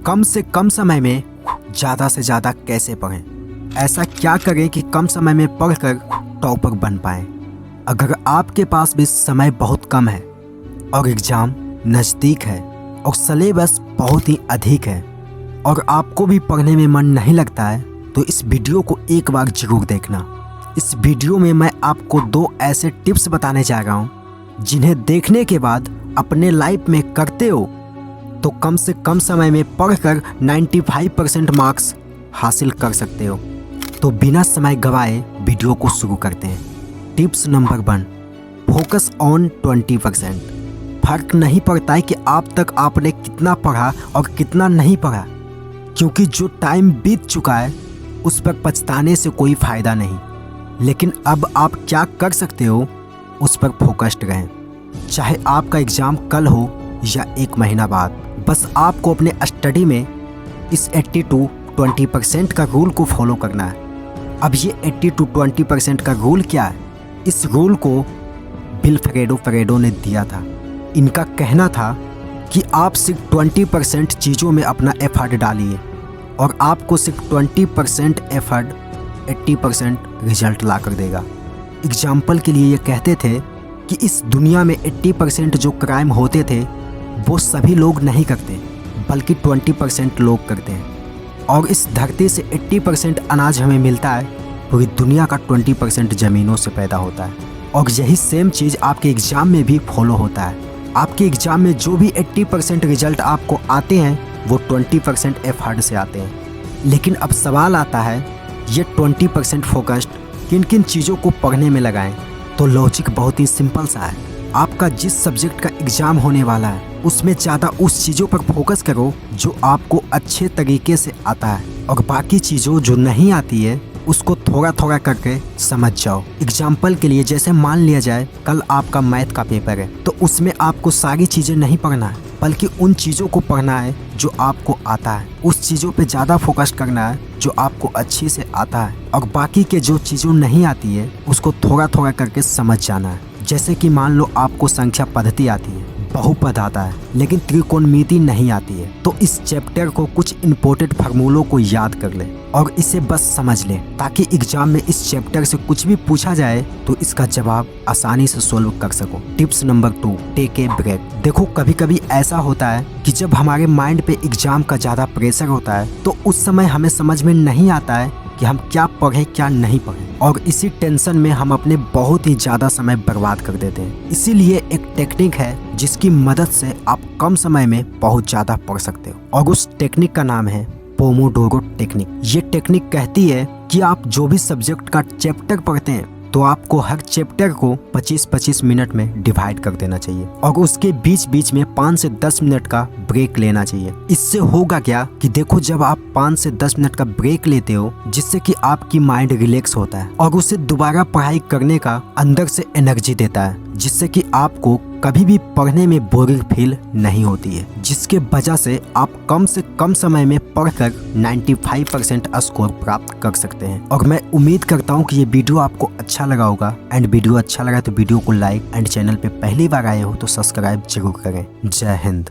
कम से कम समय में ज़्यादा से ज़्यादा कैसे पढ़ें। ऐसा क्या करें कि कम समय में पढ़कर टॉपर बन पाएं। अगर आपके पास भी समय बहुत कम है और एग्ज़ाम नज़दीक है और सिलेबस बहुत ही अधिक है और आपको भी पढ़ने में मन नहीं लगता है, तो इस वीडियो को एक बार ज़रूर देखना। इस वीडियो में मैं आपको 2 ऐसे टिप्स बताने जा रहा हूँ जिन्हें देखने के बाद अपने लाइफ में करते हो तो कम से कम समय में पढ़कर 95% मार्क्स हासिल कर सकते हो। तो बिना समय गवाए वीडियो को शुरू करते हैं। Tips number 1, focus on 20%। फर्क नहीं पड़ता है कि आप तक आपने कितना पढ़ा और कितना नहीं पढ़ा, क्योंकि जो टाइम बीत चुका है उस पर पछताने से कोई फ़ायदा नहीं। लेकिन अब आप क्या कर सकते हो उस पर फोकस्ड रहें, चाहे आपका एग्ज़ाम कल हो या 1 महीना बाद। बस आपको अपने स्टडी में इस 80-20% का रूल को फॉलो करना है। अब ये 80-20% का रूल क्या है? इस रूल को बिल फ्रेडो ने दिया था। इनका कहना था कि आप सिर्फ 20% चीज़ों में अपना एफर्ट डालिए और आपको सिर्फ 20% एफर्ट 80% रिजल्ट ला कर देगा। एग्जाम्पल के लिए ये कहते थे कि इस दुनिया में 80% जो क्राइम होते थे वो सभी लोग नहीं करते, बल्कि 20% लोग करते हैं। और इस धरती से 80% अनाज हमें मिलता है, पूरी दुनिया का 20% ज़मीनों से पैदा होता है। और यही सेम चीज़ आपके एग्ज़ाम में भी फॉलो होता है। आपके एग्ज़ाम में जो भी 80% रिजल्ट आपको आते हैं वो 20% एफर्ट से आते हैं। लेकिन अब सवाल आता है, ये 20% फोकस्ड किन किन चीज़ों को पढ़ने में लगाएं? तो लॉजिक बहुत ही सिंपल सा है। आपका जिस सब्जेक्ट का एग्ज़ाम होने वाला है उसमें ज़्यादा उस चीज़ों पर फोकस करो जो आपको अच्छे तरीके से आता है, और बाकी चीज़ों जो नहीं आती है उसको थोड़ा थोड़ा करके समझ जाओ। एग्जाम्पल के लिए जैसे मान लिया जाए कल आपका मैथ का पेपर है, तो उसमें आपको सारी चीज़ें नहीं पढ़ना है, बल्कि उन चीज़ों को पढ़ना है जो आपको आता है। उस चीज़ों पे ज़्यादा फोकस करना है जो आपको अच्छे से आता है, और बाकी के जो चीज़ों नहीं आती है उसको थोड़ा थोड़ा करके समझ जाना है। जैसे कि मान लो आपको संख्या पद्धति आती है, बहुपद आता है, लेकिन त्रिकोणमिति नहीं आती है, तो इस चैप्टर को कुछ इंपॉर्टेंट फार्मूलों को याद कर ले और इसे बस समझ ले, ताकि एग्जाम में इस चैप्टर से कुछ भी पूछा जाए तो इसका जवाब आसानी से सोल्व कर सको। Tips number 2, take a break. देखो, कभी कभी ऐसा होता है कि जब हमारे माइंड पे एग्जाम का ज़्यादा प्रेशर होता है तो उस समय हमें समझ में नहीं आता है कि हम क्या पढ़ें क्या नहीं पढ़ें, और इसी टेंशन में हम अपने बहुत ही ज़्यादा समय बर्बाद कर देते हैं। इसीलिए एक टेक्निक है जिसकी मदद से आप कम समय में बहुत ज़्यादा पढ़ सकते हो, और उस टेक्निक का नाम है पोमोडोरो टेक्निक। ये टेक्निक कहती है कि आप जो भी सब्जेक्ट का चैप्टर पढ़ते हैं तो आपको हर चैप्टर को 25-25 मिनट में डिवाइड कर देना चाहिए, और उसके बीच बीच में 5 से 10 मिनट का ब्रेक लेना चाहिए। इससे होगा क्या कि देखो, जब आप 5 से 10 मिनट का ब्रेक लेते हो जिससे कि आपकी माइंड रिलैक्स होता है और उसे दोबारा पढ़ाई करने का अंदर से एनर्जी देता है, जिससे कि आपको कभी भी पढ़ने में बोरिंग फील नहीं होती है, जिसके वजह से आप कम से कम समय में पढ़कर 95% स्कोर प्राप्त कर सकते हैं। और मैं उम्मीद करता हूँ कि ये वीडियो आपको अच्छा लगा होगा, एंड वीडियो अच्छा लगा तो वीडियो को लाइक, एंड चैनल पे पहली बार आए हो तो सब्सक्राइब जरूर करें। जय हिंद।